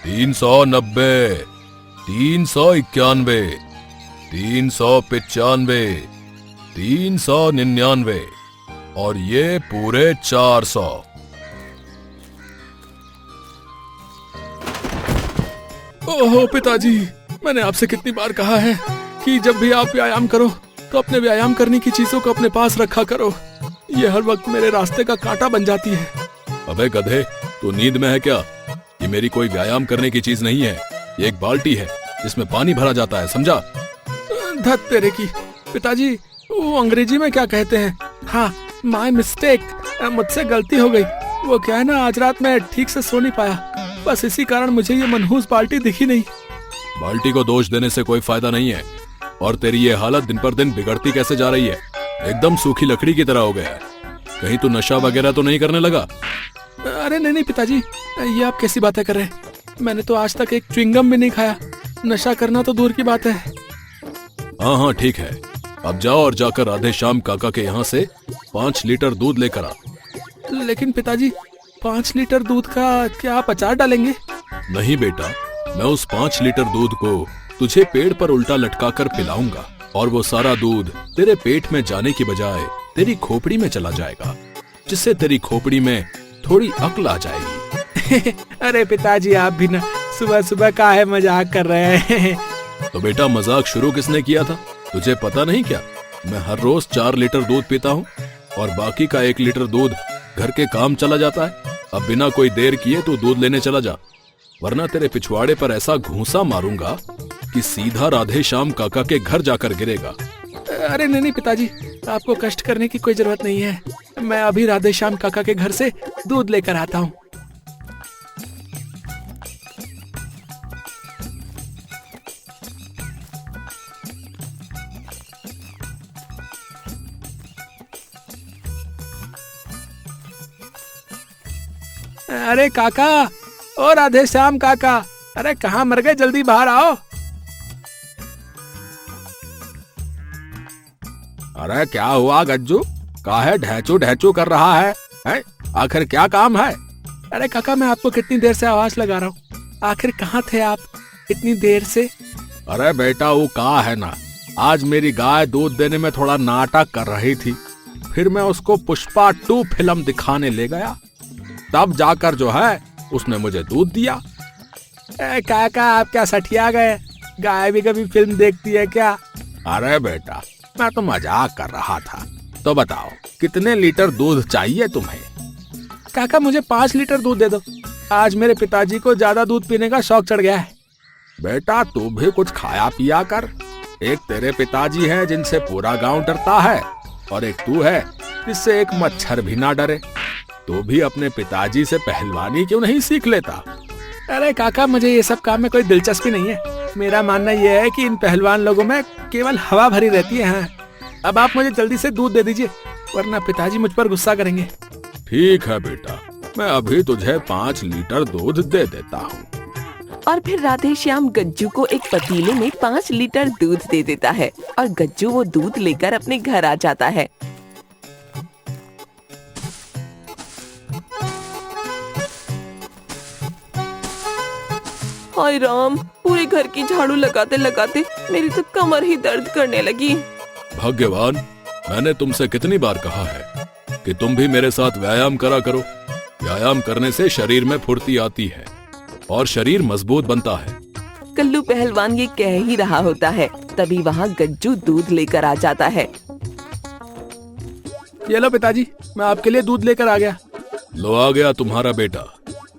390, 391, 395, 399 और ये पूरे 400। ओहो पिताजी, मैंने आपसे कितनी बार कहा है कि जब भी आप व्यायाम करो तो अपने व्यायाम करने की चीजों को अपने पास रखा करो। ये हर वक्त मेरे रास्ते का कांटा बन जाती है। अबे गधे, तू नींद में है क्या? ये मेरी कोई व्यायाम करने की चीज नहीं है। ये एक बाल्टी है जिसमें पानी भरा जाता है, समझा? धत तेरे की। पिताजी, वो अंग्रेजी में क्या कहते हैं? हाँ, माय मिस्टेक, मुझसे गलती हो गई। वो क्या है ना, आज रात मैं ठीक से सो नहीं पाया, बस इसी कारण मुझे ये मनहूस बाल्टी दिखी नहीं। बाल्टी को दोष देने से कोई फायदा नहीं है। और तेरी ये हालत दिन पर दिन बिगड़ती कैसे जा रही है? एकदम सूखी लकड़ी की तरह हो गया है। कहीं तू नशा वगैरह तो नहीं करने लगा? अरे नहीं पिताजी, ये आप कैसी बातें कर रहे हैं? मैंने तो आज तक एक च्युइंगम भी नहीं खाया। नशा करना तो दूर की बात है। हाँ हाँ ठीक है, अब जाओ और जाकर राधे श्याम काका के यहाँ से 5 लीटर दूध लेकर आ। लेकिन पिताजी, 5 लीटर दूध का क्या आप अचार डालेंगे? नहीं बेटा, मैं उस 5 लीटर दूध को तुझे पेड़ पर उल्टा लटका कर पिलाऊंगा और वो सारा दूध तेरे पेट में जाने की बजाय तेरी खोपड़ी में चला जाएगा, जिससे तेरी खोपड़ी में थोड़ी अक्ल आ जाएगी। अरे पिताजी, आप भी ना सुबह सुबह काहे मजाक कर रहे हैं? तो बेटा, मजाक शुरू किसने किया था? तुझे पता नहीं क्या? मैं हर रोज 4 लीटर दूध पीता हूँ और बाकी का 1 लीटर दूध घर के काम चला जाता है। अब बिना कोई देर किए तू दूध लेने चला जा, वरना तेरे पिछवाड़े पर ऐसा घूंसा मारूंगा कि सीधा राधे श्याम काका के घर जाकर गिरेगा। अरे नहीं पिताजी, आपको कष्ट करने की कोई जरूरत नहीं है। मैं अभी राधे श्याम काका के घर से दूध लेकर आता हूँ। अरे काका, ओ राधे श्याम काका, अरे कहाँ मर गए? जल्दी बाहर आओ। अरे क्या हुआ गज्जू? काहे ढैचू ढैचू कर रहा है? आखिर क्या काम है? अरे काका, मैं आपको कितनी देर से आवाज लगा रहा हूँ, आखिर कहाँ थे आप इतनी देर से? अरे बेटा, वो कहा है ना, आज मेरी गाय दूध देने में थोड़ा नाटक कर रही थी, फिर मैं उसको पुष्पा 2 फिल्म दिखाने ले गया, तब जाकर जो है उसने मुझे दूध दिया। काका, आप क्या सठिया गए? गाय भी कभी फिल्म देखती है क्या? अरे बेटा, मैं तो मजाक कर रहा था। तो बताओ, कितने लीटर दूध चाहिए तुम्हें? काका, मुझे 5 लीटर दूध दे दो। आज मेरे पिताजी को ज्यादा दूध पीने का शौक चढ़ गया है। बेटा, तू भी कुछ खाया पिया कर। एक तेरे पिताजी हैं जिनसे पूरा गांव डरता है, और एक तू है जिससे एक मच्छर भी ना डरे। तू भी अपने पिताजी से पहलवानी क्यों नहीं सीख लेता? अरे काका, मुझे ये सब काम में कोई दिलचस्पी नहीं है। मेरा मानना यह है कि इन पहलवान लोगों में केवल हवा भरी रहती है। अब आप मुझे जल्दी से दूध दे दीजिए, वरना पिताजी मुझ पर गुस्सा करेंगे। ठीक है बेटा, मैं अभी तुझे 5 लीटर दूध दे देता हूँ। और फिर राधे श्याम गज्जू को एक पतीले में 5 लीटर दूध दे देता है और गज्जू वो दूध लेकर अपने घर आ जाता है। हाय राम, पूरे घर की झाड़ू लगाते लगाते मेरी तो कमर ही दर्द करने लगी। भाग्यवान, मैंने तुमसे कितनी बार कहा है कि तुम भी मेरे साथ व्यायाम करा करो। व्यायाम करने से शरीर में फुर्ती आती है और शरीर मजबूत बनता है। कल्लू पहलवान ये कह ही रहा होता है, तभी वहाँ गज्जू दूध लेकर आ जाता है। ये लो पिताजी, मैं आपके लिए दूध लेकर आ गया। लो, आ गया तुम्हारा बेटा।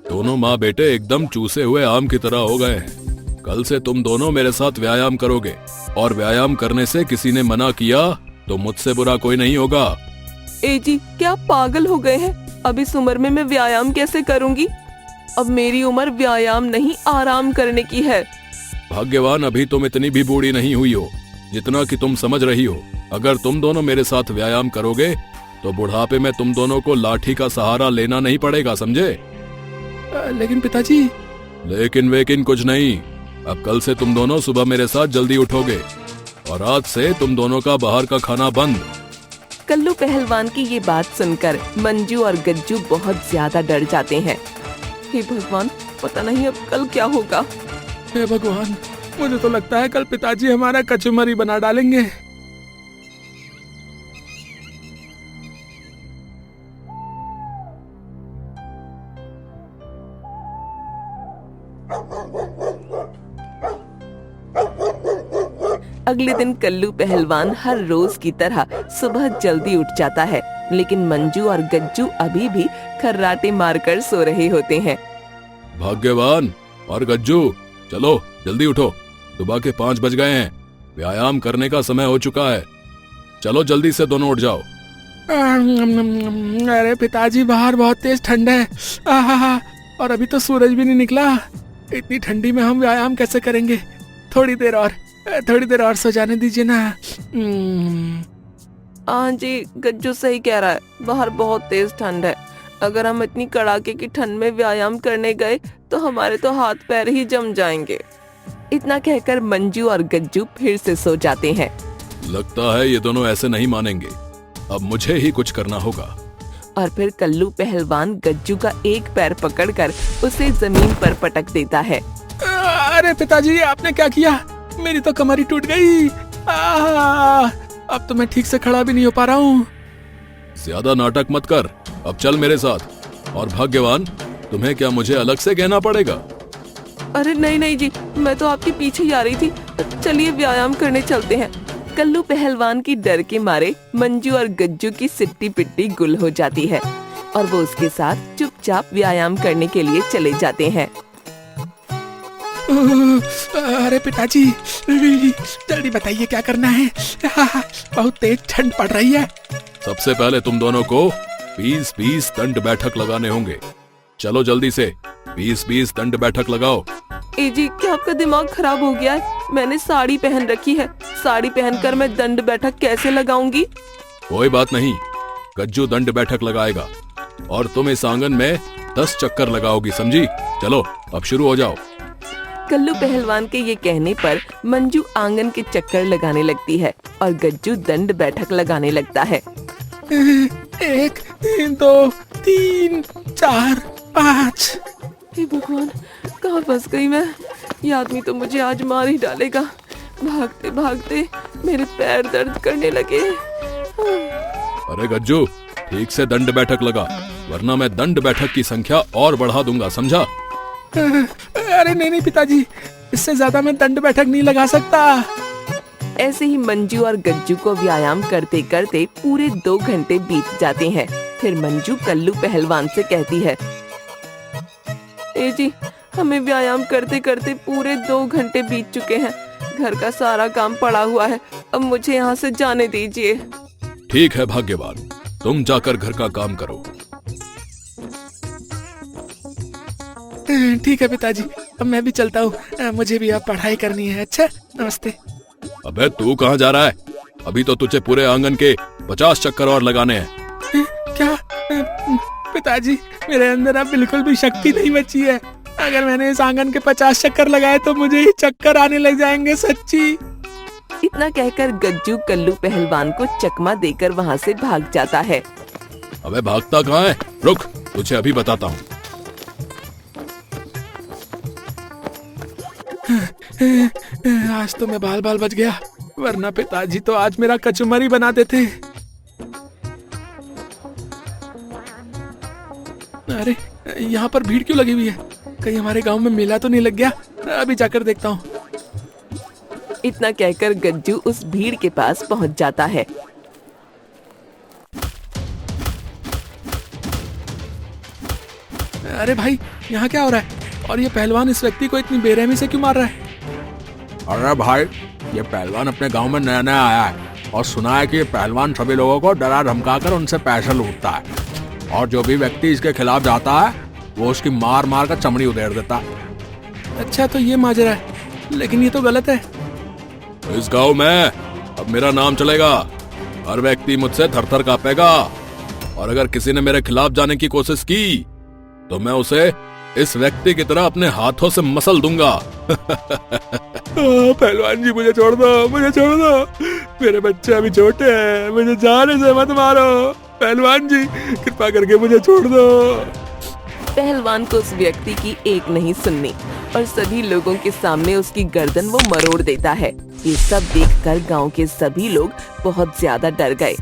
दोनों माँ बेटे एकदम चूसे हुए आम की तरह हो गए हैं। कल से तुम दोनों मेरे साथ व्यायाम करोगे, और व्यायाम करने से किसी ने मना किया तो मुझसे बुरा कोई नहीं होगा। ए जी, क्या आप पागल हो गए हैं? अब इस उम्र में मैं व्यायाम कैसे करूंगी? अब मेरी उम्र व्यायाम नहीं, आराम करने की है। भाग्यवान, अभी तुम इतनी भी बूढ़ी नहीं हुई हो जितना कि तुम समझ रही हो। अगर तुम दोनों मेरे साथ व्यायाम करोगे तो बुढ़ापे में तुम दोनों को लाठी का सहारा लेना नहीं पड़ेगा, समझे? लेकिन पिताजी। लेकिन वेकिन कुछ नहीं। अब कल से तुम दोनों सुबह मेरे साथ जल्दी उठोगे, और आज से तुम दोनों का बाहर का खाना बंद। कल्लू पहलवान की ये बात सुनकर मंजू और गज्जू बहुत ज्यादा डर जाते हैं। हे भगवान, पता नहीं अब कल क्या होगा। हे भगवान, मुझे तो लगता है कल पिताजी हमारा कचुमरी बना डालेंगे। अगले दिन कल्लू पहलवान हर रोज की तरह सुबह जल्दी उठ जाता है, लेकिन मंजू और गज्जू अभी भी खर्राटे मारकर सो रहे होते हैं। भाग्यवान और गज्जू, चलो जल्दी उठो, सुबह के 5 बज गए हैं, व्यायाम करने का समय हो चुका है। चलो जल्दी से दोनों उठ जाओ। अरे पिताजी, बाहर बहुत तेज ठंड है। आहा, और अभी तो सूरज भी नहीं निकला। इतनी ठंडी में हम व्यायाम कैसे करेंगे? थोड़ी देर और सो जाने दीजिए ना। हाँ जी, गज्जू सही कह रहा है, बाहर बहुत तेज ठंड है। अगर हम इतनी कड़ाके की ठंड में व्यायाम करने गए तो हमारे तो हाथ पैर ही जम जाएंगे। इतना कहकर मंजू और गज्जू फिर से सो जाते हैं। लगता है ये दोनों ऐसे नहीं मानेंगे, अब मुझे ही कुछ करना होगा। और फिर कल्लू पहलवान गज्जू का एक पैर पकड़कर उसे जमीन पर पटक देता है। अरे पिताजी, आपने क्या किया? मेरी तो कमर ही टूट गई। अब तो मैं ठीक से खड़ा भी नहीं हो पा रहा हूँ। ज्यादा नाटक मत कर, अब चल मेरे साथ। और भाग्यवान, तुम्हें क्या मुझे अलग से कहना पड़ेगा? अरे नहीं जी, मैं तो आपके पीछे ही आ रही थी। चलिए व्यायाम करने चलते हैं। कल्लू पहलवान की डर के मारे मंजू और गज्जू की सिट्टी पिट्टी गुल हो जाती है और वो उसके साथ चुपचाप व्यायाम करने के लिए चले जाते हैं। अरे पिताजी, जल्दी बताइए क्या करना है? बहुत तेज ठंड पड़ रही है। सबसे पहले तुम दोनों को 20-20 दंड बैठक लगाने होंगे। चलो जल्दी से 20-20 दंड बैठक लगाओ। ए जी, क्या आपका दिमाग खराब हो गया है? मैंने साड़ी पहन रखी है, साड़ी पहनकर मैं दंड बैठक कैसे लगाऊंगी? कोई बात नहीं, गज्जू दंड बैठक लगाएगा और तुम इस आंगन में 10 चक्कर लगाओगी, समझी? चलो अब शुरू हो जाओ। कल्लू पहलवान के ये कहने पर मंजू आंगन के चक्कर लगाने लगती है और गज्जू दंड बैठक लगाने लगता है। 1 2 3 4 5। हे भगवान, कहाँ फंस गई मैं? ये आदमी तो मुझे आज मार ही डालेगा। भागते भागते मेरे पैर दर्द करने लगे। अरे गज्जू, ठीक से दंड बैठक लगा, वरना मैं दंड बैठक की संख्या और बढ़ा दूंगा, समझा? अरे नहीं पिताजी, इससे ज्यादा मैं दंड बैठक नहीं लगा सकता। ऐसे ही मंजू और गज्जू को व्यायाम करते करते पूरे 2 घंटे बीत जाते हैं। फिर मंजू कल्लू पहलवान से कहती है, ए जी, हमें व्यायाम करते करते पूरे 2 घंटे बीत चुके हैं। घर का सारा काम पड़ा हुआ है, अब मुझे यहाँ से जाने दीजिए। ठीक है भाग्यवान, तुम जाकर घर का काम करो। ठीक है पिताजी, अब मैं भी चलता हूँ, मुझे भी अब पढ़ाई करनी है। अच्छा, नमस्ते। अबे तू कहाँ जा रहा है? अभी तो तुझे पूरे आंगन के 50 चक्कर और लगाने हैं। क्या? पिताजी, मेरे अंदर अब बिल्कुल भी शक्ति नहीं बची है। अगर मैंने इस आंगन के 50 चक्कर लगाए तो मुझे ही चक्कर आने लग जाएंगे, सच्ची। इतना कहकर गज्जू कल्लू पहलवान को चकमा देकर वहाँ से भाग जाता है। अबे भागता कहाँ है? रुक, तुझे अभी बताता हूँ। आज तो मैं बाल बच गया, वरना पिताजी तो आज मेरा कचुमरी बना देते। अरे यहाँ पर भीड़ क्यों लगी हुई है? कहीं हमारे गांव में मेला तो नहीं लग गया? अभी जाकर देखता हूँ। इतना कहकर गज्जू उस भीड़ के पास पहुँच जाता है। अरे भाई, यहाँ क्या हो रहा है? और ये पहलवान इस व्यक्ति को इतनी बेरहमी से क्यों मार रहा है? अरे भाई, ये पहलवान अपने गांव में नया नया आया है और सुना है कि ये पहलवान सभी लोगों को डरा धमका कर उनसे पैसे लूटता है, और जो भी व्यक्ति इसके खिलाफ जाता है वो उसकी मार मार कर चमड़ी उधेड़ देता है। अच्छा, तो ये माजरा है, लेकिन ये तो गलत है। इस गांव में अब मेरा नाम चलेगा, हर व्यक्ति मुझसे थर-थर कांपेगा, और अगर किसी ने मेरे खिलाफ जाने की कोशिश की तो मैं उसे इस व्यक्ति की तरह अपने हाथों से मसल दूंगा। पहलवान जी, मुझे छोड़ दो, मुझे छोड़ दो। मेरे बच्चे अभी छोटे हैं, मुझे जाने से मत मारो। पहलवान जी, कृपा करके मुझे छोड़ दो। पहलवान को उस व्यक्ति की एक नहीं सुननी और सभी लोगों के सामने उसकी गर्दन वो मरोड़ देता है। ये सब देखकर गांव के सभी लोग बहुत ज्यादा डर गए।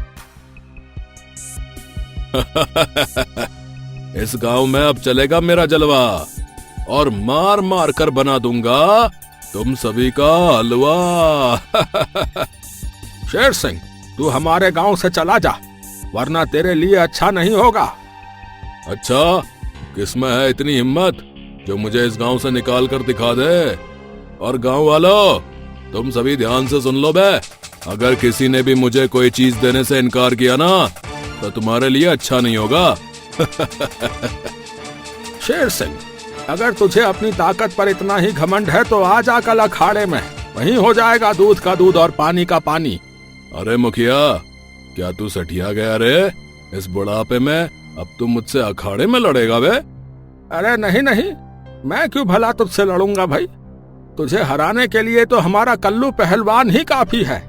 इस गांव में अब चलेगा मेरा जलवा और मार मार कर बना दूंगा तुम सभी का हलवा। शेर सिंह, तू हमारे गांव से चला जा, वरना तेरे लिए अच्छा नहीं होगा। अच्छा, किसमें है इतनी हिम्मत जो मुझे इस गांव से निकाल कर दिखा दे? और गांव वालों, तुम सभी ध्यान से सुन लो बे, अगर किसी ने भी मुझे कोई चीज देने से इनकार किया ना तो तुम्हारे लिए अच्छा नहीं होगा। शेर सिंह, अगर तुझे अपनी ताकत पर इतना ही घमंड है तो आ जा कल अखाड़े में, वहीं हो जाएगा दूध का दूध और पानी का पानी। अरे मुखिया, क्या तू सठिया गया रे? इस बुढ़ापे में अब तू मुझसे अखाड़े में लड़ेगा बे? अरे नहीं नहीं, मैं क्यों भला तुझसे लड़ूंगा भाई, तुझे हराने के लिए तो हमारा कल्लू पहलवान ही काफी है।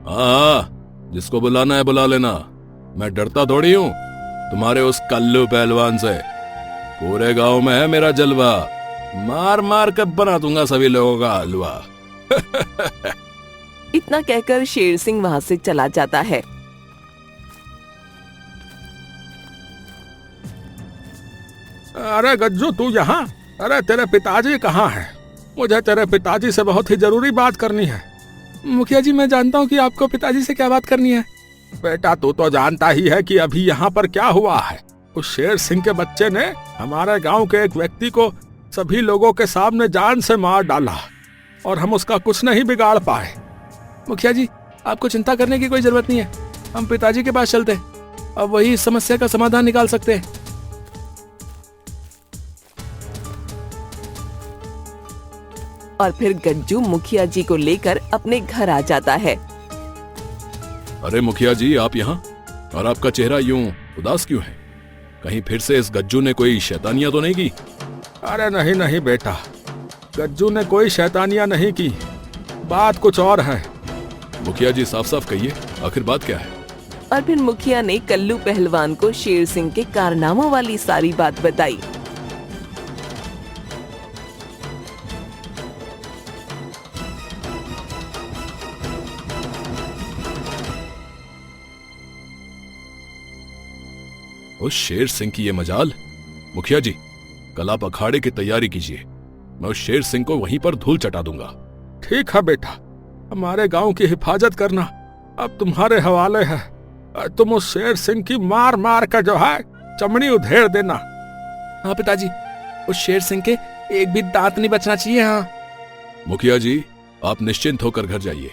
हाँ, जिसको बुलाना है बुला लेना, मैं डरता थोड़ी हूँ तुम्हारे उस कल्लू पहलवान से। पूरे गांव में है मेरा जलवा, मार मार कर बना दूंगा सभी लोगों का हलवा। इतना कहकर शेर सिंह वहाँ से चला जाता है। अरे गज्जू, तू यहाँ? अरे तेरे पिताजी कहाँ हैं? मुझे तेरे पिताजी से बहुत ही जरूरी बात करनी है। मुखिया जी, मैं जानता हूँ कि आपको पिताजी से क्या बात करनी है। बेटा, तू तो जानता ही है कि अभी यहाँ पर क्या हुआ है। उस शेर सिंह के बच्चे ने हमारे गांव के एक व्यक्ति को सभी लोगों के सामने जान से मार डाला और हम उसका कुछ नहीं बिगाड़ पाए। मुखिया जी, आपको चिंता करने की कोई जरूरत नहीं है, हम पिताजी के पास चलते हैं, अब वही इस समस्या का समाधान निकाल सकते हैं। और फिर गज्जू मुखिया जी को लेकर अपने घर आ जाता है। अरे मुखिया जी, आप यहाँ? और आपका चेहरा यूं उदास क्यों है? कहीं फिर से इस गज्जू ने कोई शैतानियां तो नहीं की? अरे नहीं नहीं बेटा, गज्जू ने कोई शैतानियां नहीं की, बात कुछ और है। मुखिया जी, साफ साफ कहिए, आखिर बात क्या है? और फिर मुखिया ने कल्लू पहलवान को शेर सिंह के कारनामों वाली सारी बात बताई। उस शेर सिंह की ये मजाल। मुखिया जी, कल आप अखाड़े की तैयारी कीजिए, मैं उस शेर सिंह को वहीं पर धूल चटा दूंगा। ठीक है बेटा, हमारे गांव की हिफाजत करना अब तुम्हारे हवाले है। तुम उस शेर सिंह की मार मार कर जो है चमड़ी उधेड़ देना। हाँ पिताजी, उस शेर सिंह के एक भी दांत नहीं बचना चाहिए। हाँ मुखिया जी, आप निश्चिंत होकर घर जाइए,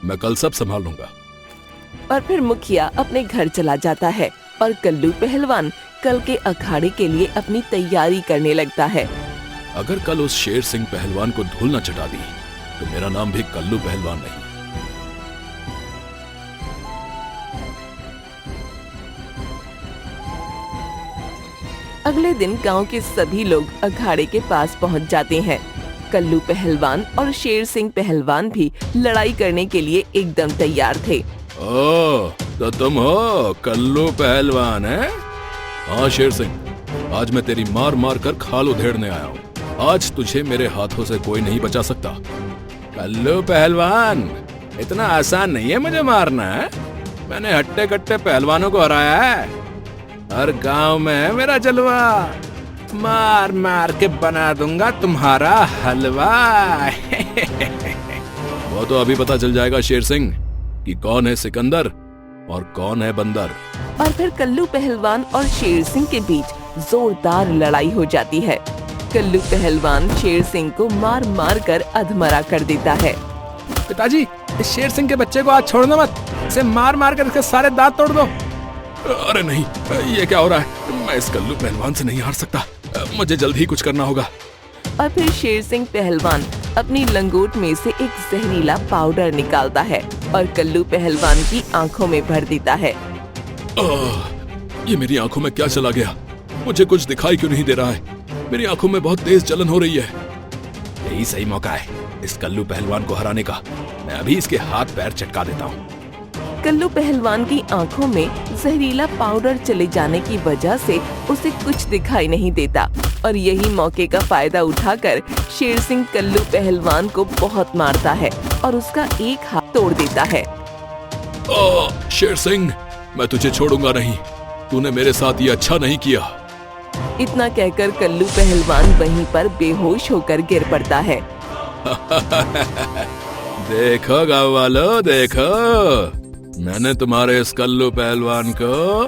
मैं कल सब संभाल लूंगा। और फिर मुखिया अपने घर चला जाता है और कल्लू पहलवान कल के अखाड़े के लिए अपनी तैयारी करने लगता है। अगर कल उस शेर सिंह पहलवान को धूल न चटा दी तो मेरा नाम भी कल्लू पहलवान नहीं। अगले दिन गांव के सभी लोग अखाड़े के पास पहुंच जाते हैं। कल्लू पहलवान और शेर सिंह पहलवान भी लड़ाई करने के लिए एकदम तैयार थे। ओह, तो तुम हो कल्लू पहलवान है? हाँ शेर सिंह, आज मैं तेरी मार मार कर खाल उधेड़ने आया हूँ। आज तुझे मेरे हाथों से कोई नहीं बचा सकता। कल्लू पहलवान, इतना आसान नहीं है मुझे मारना है। मैंने हट्टे कट्टे पहलवानों को हराया है। हर गांव में है मेरा जलवा, मार मार के बना दूंगा तुम्हारा हलवा। वो तो अभी पता चल जाएगा शेर सिंह कि कौन है सिकंदर और कौन है बंदर। और फिर कल्लू पहलवान और शेर सिंह के बीच जोरदार लड़ाई हो जाती है। कल्लू पहलवान शेर सिंह को मार मार कर अधमरा कर देता है। पिताजी, इस शेर सिंह के बच्चे को आज छोड़ना मत, इसे मार मार कर इसके सारे दांत तोड़ दो। अरे नहीं, ये क्या हो रहा है? मैं इस कल्लू पहलवान से नहीं हार सकता, मुझे जल्द ही कुछ करना होगा। और फिर शेर सिंह पहलवान अपनी लंगोट में से एक जहरीला पाउडर निकालता है और कल्लू पहलवान की आंखों में भर देता है। ये मेरी आंखों में क्या चला गया? मुझे कुछ दिखाई क्यों नहीं दे रहा है? मेरी आंखों में बहुत तेज जलन हो रही है। यही सही मौका है इस कल्लू पहलवान को हराने का। मैं अभी इसके हाथ पैर चटका देता हूँ। कल्लू पहलवान की आंखों में जहरीला पाउडर चले जाने की वजह से उसे कुछ दिखाई नहीं देता और यही मौके का फायदा उठाकर शेर सिंह कल्लू पहलवान को बहुत मारता है और उसका एक हाथ तोड़ देता है। शेर सिंह, मैं तुझे छोड़ूंगा नहीं। तूने मेरे साथ ये अच्छा नहीं किया। इतना कहकर कल्लू पहलवान वहीं पर बेहोश होकर गिर पड़ता है। देखो गाँव वालों, देखो, मैंने तुम्हारे इस कल्लू पहलवान को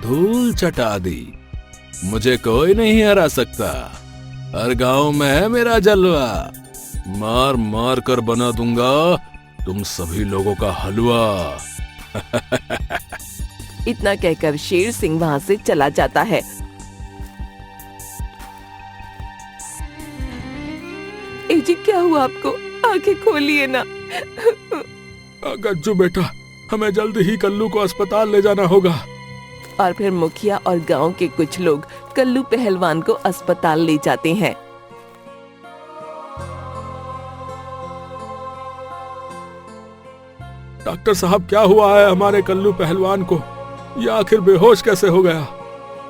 धूल चटा दी। मुझे कोई नहीं हरा सकता। हर गांव में है मेरा जलवा। मार मार कर बना दूंगा तुम सभी लोगों का हलवा। इतना कहकर शेर सिंह वहाँ से चला जाता है। ए जी, क्या हुआ आपको? आंखें खोलिए ना। गज्जू बेटा, हमें जल्द ही कल्लू को अस्पताल ले जाना होगा। और फिर मुखिया और गांव के कुछ लोग कल्लू पहलवान को अस्पताल ले जाते हैं। डॉक्टर साहब, क्या हुआ है हमारे कल्लू पहलवान को? ये आखिर बेहोश कैसे हो गया?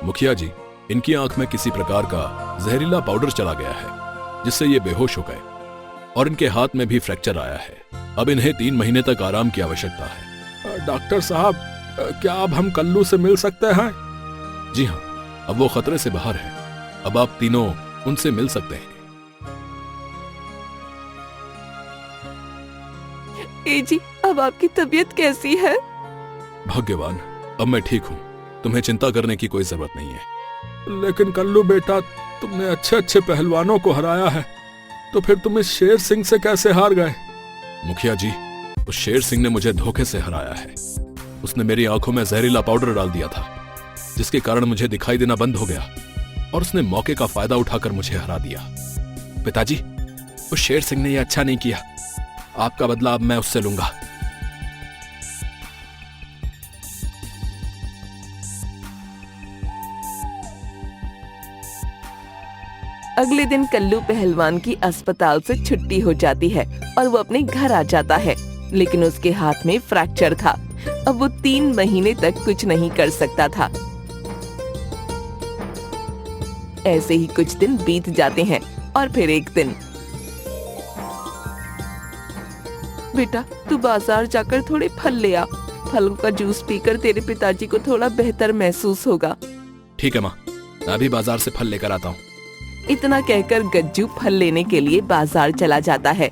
मुखिया जी, इनकी आंख में किसी प्रकार का जहरीला पाउडर चला गया है, जिससे ये बेहोश हो गए और इनके हाथ में भी फ्रैक्चर आया है। अब इन्हें 3 महीने तक आराम की आवश्यकता है। डॉक्टर साहब, क्या अब हम कल्लू से मिल सकते हैं? जी हाँ, अब वो खतरे से बाहर है। अब आप तीनों उनसे मिल सकते हैं। ए जी, अब आपकी तबीयत कैसी है? भाग्यवान, अब मैं ठीक हूँ। तुम्हें चिंता करने की कोई जरूरत नहीं है। लेकिन कल्लू बेटा, तुमने अच्छे अच्छे पहलवानों को हराया है, तो फिर तुम इस शेर सिंह से कैसे हार गए? मुखिया जी, उस शेर सिंह ने मुझे धोखे से हराया है। उसने मेरी आंखों में जहरीला पाउडर डाल दिया था, जिसके कारण मुझे दिखाई देना बंद हो गया और उसने मौके का फायदा उठाकर मुझे हरा दिया। पिताजी, उस शेर सिंह ने यह अच्छा नहीं किया। आपका बदला अब मैं उससे लूंगा। अगले दिन कल्लू पहलवान की अस्पताल से छुट्टी हो जाती है और वो अपने घर आ जाता है, लेकिन उसके हाथ में फ्रैक्चर था। अब वो 3 महीने तक कुछ नहीं कर सकता था। ऐसे ही कुछ दिन बीत जाते हैं और फिर एक दिन, बेटा, तू बाजार जाकर थोड़े फल ले आ। फलों का जूस पीकर तेरे पिताजी को थोड़ा बेहतर महसूस होगा। ठीक है माँ, मैं अभी बाजार से फल लेकर आता हूँ। इतना कहकर गज्जू फल लेने के लिए बाजार चला जाता है।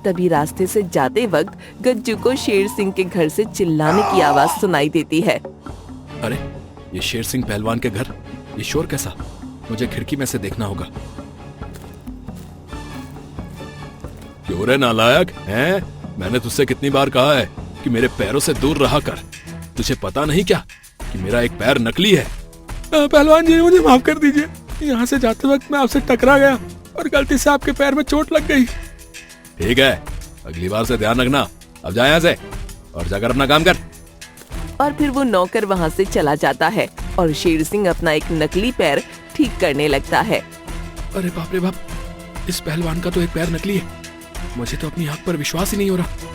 तभी रास्ते से जाते वक्त गज्जू को शेर सिंह के घर से चिल्लाने की आवाज सुनाई देती है। अरे, ये शेर सिंह पहलवान के घर, ये शोर कैसा? मुझे खिड़की में से देखना होगा। क्यों रे नालायक, हैं? मैंने तुझसे कितनी बार कहा है कि मेरे पैरों से दूर रहा कर। तुझे पता नहीं क्या कि मेरा एक पैर नकली है? पहलवान जी, मुझे माफ कर दीजिए। यहाँ से जाते वक्त मैं आपसे टकरा गया और गलती से आपके पैर में चोट लग गई। ठीक है, अगली बार से ध्यान रखना। अब जा यहाँ से और जाकर अपना काम कर। और फिर वो नौकर वहाँ से चला जाता है और शेर सिंह अपना एक नकली पैर ठीक करने लगता है। अरे बाप रे बाप, इस पहलवान का तो एक पैर नकली है। मुझे तो अपनी आंख पर विश्वास ही नहीं हो रहा।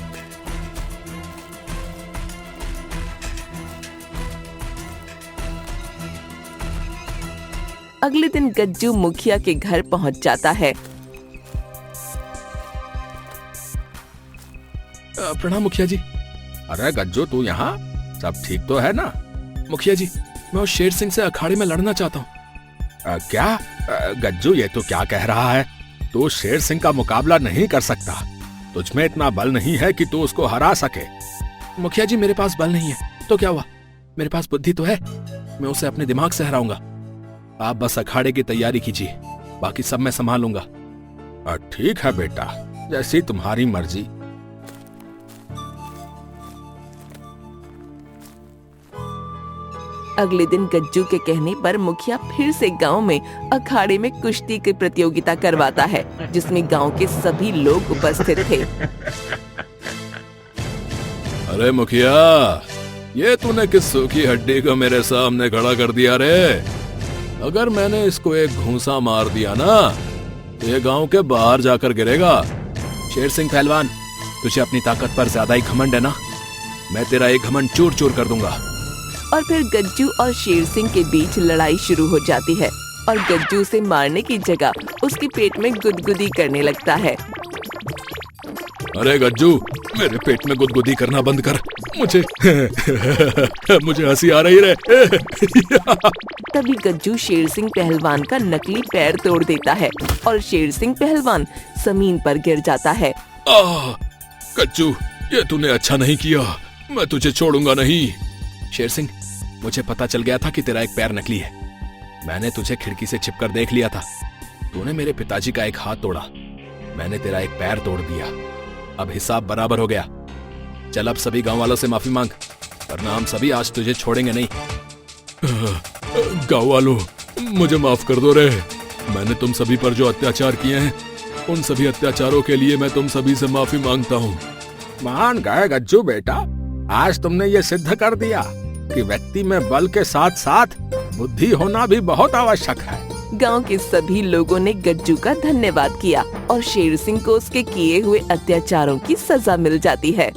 अगले दिन गज्जू मुखिया के घर पहुँच जाता है। प्रणाम मुखिया जी। अरे गज्जू, तू यहाँ? सब ठीक तो है ना? मुखिया जी, मैं उस शेर सिंह से अखाड़े में लड़ना चाहता हूँ। क्या? गज्जू, ये तो क्या कह रहा है? तू शेर सिंह का मुकाबला नहीं कर सकता। तुझमें इतना बल नहीं है कि तू उसको हरा सके। मुखिया जी, मेरे पास बल नहीं है तो क्या हुआ? मेरे पास बुद्धि तो है। मैं उसे अपने दिमाग से हराऊंगा। आप बस अखाड़े की तैयारी कीजिए, बाकी सब मैं संभालूंगा। ठीक है बेटा, जैसी तुम्हारी मर्जी। अगले दिन गज्जू के कहने पर मुखिया फिर से गांव में अखाड़े में कुश्ती की प्रतियोगिता करवाता है, जिसमें गांव के सभी लोग उपस्थित थे। अरे मुखिया, ये तूने किस सूखी हड्डी को मेरे सामने खड़ा कर दिया रे? अगर मैंने इसको एक घूंसा मार दिया ना, तो ये गांव के बाहर जाकर गिरेगा। शेर सिंह पहलवान, तुझे अपनी ताकत पर ज्यादा ही घमंड है ना? मैं तेरा एक घमंड चूर चूर कर दूंगा। और फिर गज्जू और शेर सिंह के बीच लड़ाई शुरू हो जाती है और गज्जू उसे मारने की जगह उसके पेट में गुदगुदी करने लगता है। अरे गज्जू, मेरे पेट में गुदगुदी करना बंद कर, मुझे मुझे हंसी आ रही रे। तभी गज्जू शेर सिंह पहलवान का नकली पैर तोड़ देता है और शेर सिंह पहलवान जमीन पर गिर जाता है। गज्जू, ये तूने अच्छा नहीं किया, मैं तुझे छोड़ूंगा नहीं। शेर सिंह, मुझे पता चल गया था कि तेरा एक पैर नकली है। मैंने तुझे खिड़की से छिपकर देख लिया था। तूने मेरे पिताजी का एक हाथ तोड़ा, मैंने तेरा एक पैर तोड़ दिया। अब हिसाब बराबर हो गया। चल अब सभी गांव वालों से माफी मांग, वरना हम सभी आज तुझे छोड़ेंगे नहीं। गांव वालों, मुझे माफ कर दो रे। मैंने तुम सभी पर जो अत्याचार किए हैं, उन सभी अत्याचारों के लिए मैं तुम सभी से माफी मांगता हूँ। मान गए गज्जू बेटा, आज तुमने ये सिद्ध कर दिया कि व्यक्ति में बल के साथ साथ बुद्धि होना भी बहुत आवश्यक है। गांव के सभी लोगों ने गज्जू का धन्यवाद किया और शेर सिंह को उसके किए हुए अत्याचारों की सजा मिल जाती है।